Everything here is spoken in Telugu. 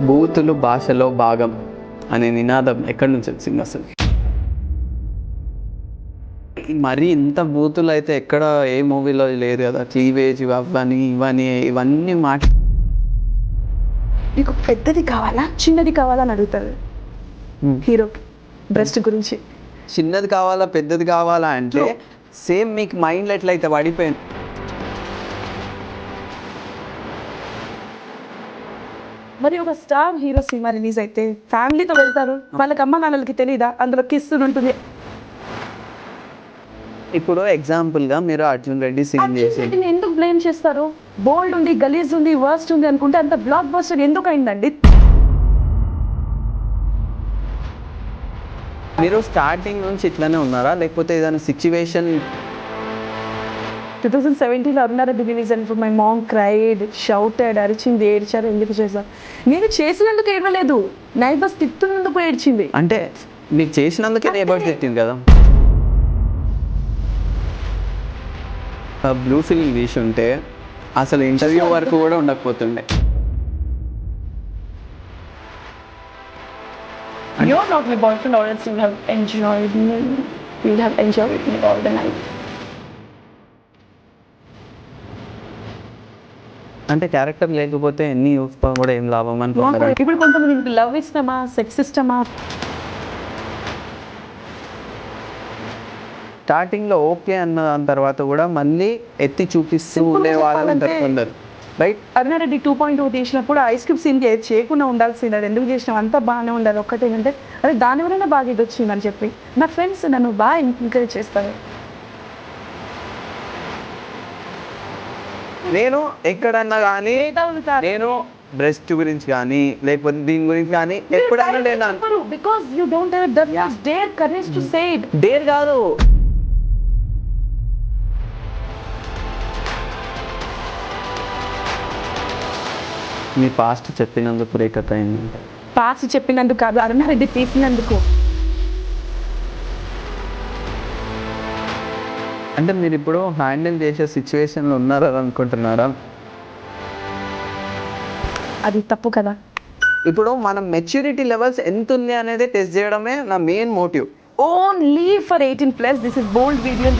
బూతులు భాషలో భాగం అనే నినాదం ఎక్కడి నుంచి వచ్చింది అసలు? మరి ఇంత బూతులు అయితే ఎక్కడ ఏ మూవీలో లేదు కదా. క్లీవేజ్ అవని ఇవని ఇవన్నీ నీకు పెద్దది కావాలా చిన్నది కావాలా అని అడుగుతారు హీరో బ్రెస్ట్ గురించి. చిన్నది కావాలా పెద్దది కావాలా అంటే సేమ్ మీకు మైండ్లో ఎట్లయితే పడిపోయింది. మరి ఒక స్టార్ హీరో సినిమా రిలీజ్ అయితే ఫ్యామిలీతో వెళ్తారు, వాళ్ళకి అమ్మ నాన్నలకి తెలియదా అందులో కిస్ ఉంటుంది. ఇప్పుడు ఎగ్జాంపుల్గా మీరు అర్జున్ రెడ్డి సీన్ చేసి ఎందుకు బ్లేమ్ చేస్తారు? బోల్డ్ ఉంది, గలీజ్ ఉంది, వర్స్ట్ ఉంది అనుకుంటే అంత బ్లాక్ బస్టర్ ఎందుకు అయిందండి? మీరు స్టార్టింగ్ నుంచి ఇట్లానే ఉన్నారా లేకపోతే ఏదైనా సిచ్యువేషన్? 2017 అరుణారెడ్డి రిలీజ్ అయినప్పుడు మై మామ్ క్రైడ్, షౌటెడ్, అరిచింది, ఏడ్చారు. ఎందుకు చేశారు? నేను చేసినందుకు ఏడవలేదు, నైబర్స్ తిట్టున్నందుకు ఏడ్చింది. అంటే మీకు చేసినందుకే నేబర్స్ తిట్టింది కదా. బ్లూ ఫిల్మ్ తీసి ఉంటే అసలు ఇంటర్వ్యూ వరకు కూడా ఉండకపోతుండే. You're not my boyfriend or else you have enjoyed me. You'll have enjoyed me all the night. అంటే క్యారెక్టర్ లేకపోతే ఎన్ని చూసుకోవడం కూడా ఏం లాభం అనుకుంటారు. ఇప్పుడు కొంతమంది లవ్ ఇష్టమా, సెక్స్ ఇష్టమా? స్టార్టింగ్లో ఓకే అన్న దాని తర్వాత కూడా మళ్ళీ ఎత్తి చూపిస్తూ ఉండే వాళ్ళు ఉంటారు కొందరు, రైట్? అరుణారెడ్డి 2.0 తీసినప్పుడు ఐస్ క్యూబ్ సీన్కి ఏది చేయకుండా ఉండాల్సింది, అది ఎందుకు చేసినాం, అంతా బాగానే ఉండాలి. ఒక్కటేంటంటే అదే దాని వలన బాగా ఇది వచ్చిందని చెప్పి నా ఫ్రెండ్స్ నన్ను బాగా ఎంకరేజ్ చేస్తారు. నేను ఎక్కడన్నా కానీ నేను బ్రెస్ట్ గురించి కానీ లేకపోతే దీని గురించి కానీ ఎప్పుడైనా నేను because you don't have that dare courage to say it. Dare కాదు, మీ పాస్ట్ చెప్పినందుకు బ్రేకప్ అయింది. పాస్ట్ చెప్పినందుకు కాదు, అరుణారెడ్డి తీసినందుకు. అంటే మీరు ఇప్పుడు హ్యాండిల్ చేసే సిచ్యువేషన్లో ఉన్నారని అనుకుంటున్నారా? అది తప్పు కదా. ఇప్పుడు మనం మెచ్యూరిటీ లెవెల్స్ ఎంత ఉంది అనేది టెస్ట్ చేయడమే నా main motive. Only for 18+. This is bold video.